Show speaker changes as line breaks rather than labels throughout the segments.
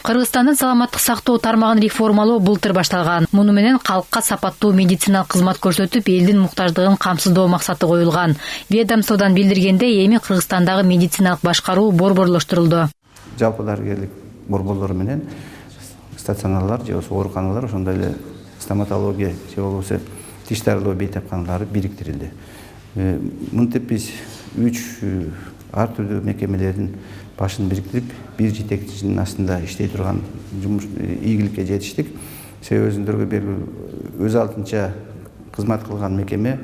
Кыргызстандын саламаттык сактоо тармагын реформалоо былтыр башталган. Муну менен калкка сапаттуу медициналык кызмат көрсөтүп, элдин муктаждыгын камсыздоо максаты коюлган. Ведомстводон билдиргенде, эми Кыргызстандагы медициналык башкаруу борборлоштурулду.
Жалпы дарыгерлик борборлору менен стационарлар же ооруканалар, ошондой эле стоматология же болбосо тиш дарылоо бейтапканалары бириктирилди. Мынтип биз 3 ар түрдүү мекемелердин башын бириктирип, бир жетекчинин астында иштей турган жумуш ийгиликке жетиштик. Себеби өзүндөргө белгилүү өз алдынча кызмат кылган мекеме,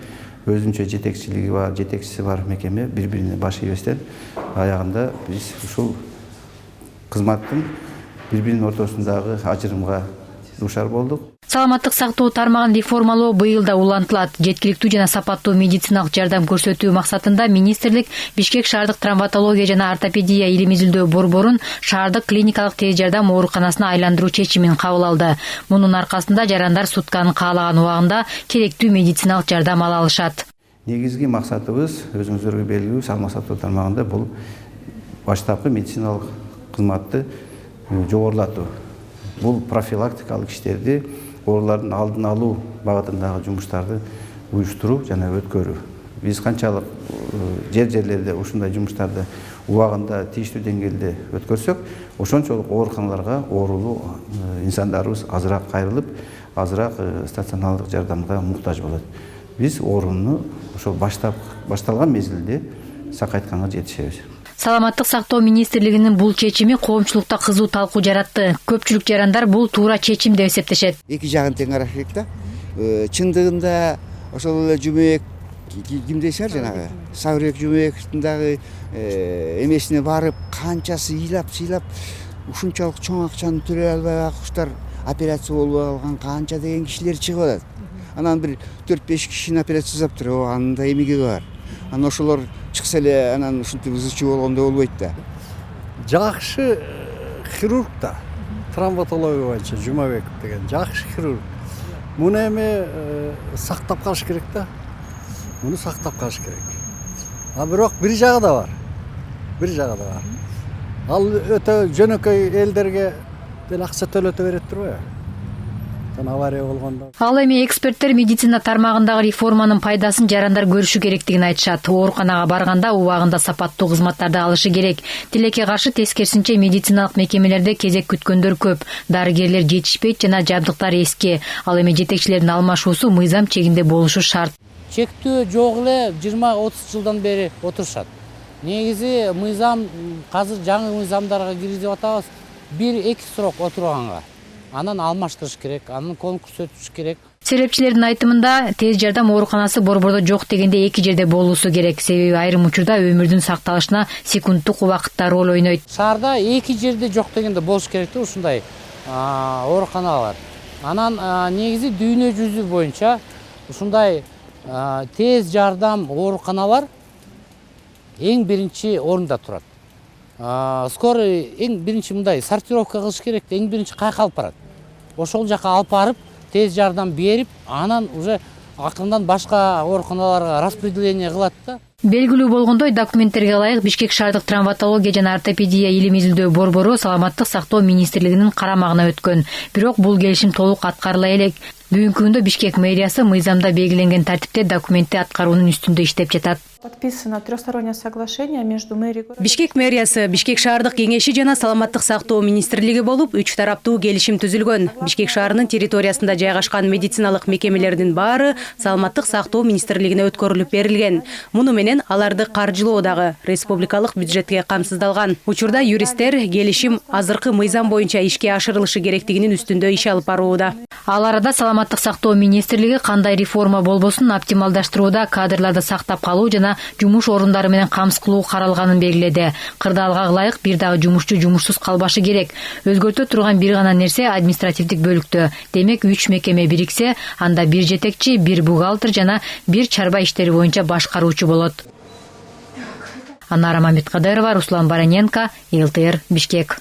өзүнчө жетекчилиги бар, жетекчиси бар мекеме бири-бирине баш ийбестен аягында биз ушул кызматтын бири-биринин ортосундагы ажырымга дуушар болдук.
Саламаттык сактоо тармагын реформалоо быйыл да улантылат. Жеткиликтүү жана сапаттуу медициналык жардам көрсөтүү максатында министрлик Бишкек шаардык травматология жана ортопедия илим изилдөө борборун шаардык клиникалык тез жардам ооруканасына айландыруу чечимин кабыл алды. Мунун аркасында жарандар сутканын каалаган убагында керектүү медициналык жардам ала алышат.
Негизги максатыбыз өзүңүздөргө белгилүү саламаттык сактоо тармагында бул баштапкы медициналык кызматты жогорулатуу. Бул профилактикалык иштерди, оорулардын алдын алуу багытындагы жумуштарды уюштуруу жана өткөрүү. Биз канчалык жерлерде ушундай жумуштарды убагында тийиштүү деңгээлде өткөрсөк, ошончолук ооруканаларга оорулуу инсандарыбыз азыраак кайрылып, азыраак стационардык жардамга муктаж болот. Биз оорууну ошол башталган мезгилде сакайтканга жетишебиз.
Саламаттык сактоо министрлигинин бул чечими коомчулукта кызуу талкуу жаратты. Көпчүлүк жарандар бул туура чечим деп эсептешет.
Эки жагын тең караш керек да. Чындыгында ошол эле Жумек кимде шар жанагы Сабырбек Жумековдун дагы эмесине барып, канчасы ыйлап ушунчалык чоң акчаны төлөй албай акуштар операция болуп алган канча деген кишилер чыгып атат. Анан бир 4-5 кишини операция жасап туруп, анын да эмеги бар. Анан ошолор чыкса эле анан ушинтип ызычуу болгондой болбойт да.
Жакшы хирург да, травматология боюнча Жумабеков деген жакшы хирург. Муну эми сактап калыш керек да. Муну сактап калыш керек. А бирок бир жагы да бар. Ал өтө жөнөкөй элдерге деле акча төлөтө берет турбайбы? Авария болгондо.
Ал эми эксперттер медицина тармагындагы реформанын пайдасын жарандар көрүшү керектигин айтышат. Ооруканага барганда убагында сапаттуу кызматтарды алышы керек. Тилекке каршы тескерисинче медициналык мекемелерде кезек күткөндөр көп. Дарыгерлер жетишпейт жана жабдыктар эски. Ал эми жетекчилердин алмашуусу мыйзам чегинде болушу шарт.
Чектөө жок эле 20-30 жылдан бери отурушат. Негизи мыйзам азыр жаңы мыйзамдарга киргизип атабыз. 1-2 срок отурганга. Анан алмаштырыш керек, анан конкурс өтүш керек.
Серепчилердин айтымында тез жардам ооруканасы борбордо жок дегенде эки жерде болуусу керек. Себеби айрым учурда өмүрдүн сакталышына секундтук убакытта роль ойнойт.
Шаарда эки жерде жок дегенде болуш керек да ушундай ооруканалар. Анан негизи дүйнө жүзү боюнча ушундай тез жардам ооруканалар эң биринчи орунда турат. Скорый эң биринчи мындай сортировка кылыш керек, эң биринчи кайка алып барат. Ошол жака алып барып, тез жардам берип, анан уже акырындан башка ооруканаларга распределение кылат да.
Белгилүү болгондой, документтерге ылайык Бишкек шаардык травматология жана ортопедия илим изилдөө борбору саламаттык сактоо министрлигинин карамагына өткөн. Бирок бул келишим толук аткарыла элек. Бүгүнкү күндө Бишкек мэриясы мыйзамда белгиленген тартипте документти аткаруунун үстүндө иштеп жатат.
Подписано трехстороннее соглашение между мэрией.
Бишкек мэриясы, Бишкек шаардык кеңеши жана саламаттык сактоо министрлиги болуп, 3 тараптуу келишим түзүлгөн. Бишкек шаарынын территориясында жайгашкан медициналык мекемелердин баары саламаттык сактоо министрлигине өткөрүлүп берилген. Муну менен аларды каржылоо дагы республикалык бюджетке камсыздалган. Учурда юристтер келишим азыркы мыйзам боюнча ишке ашырылышы керектигинин үстүндө иш алып барууда.
Ал арада саламаттык сактоо министрлиги кандай реформа болбосун оптималдаштырууда кадрларды сактап калуу жана жумуш орундары менен камсыз кылуу каралганын белгиледи. Кырдаалга ылайык бир дагы жумушчу жумушсуз калбашы керек. Өзгөртө турган бир гана нерсе административдик бөлүктө. Демек 3 мекеме бириксе, анда бир жетекчи, бир бухгалтер жана бир чарба иштери боюнча башкаруучу болот. Анара Мамедкадырова, Руслан Бараненко, ЛТР, Бишкек.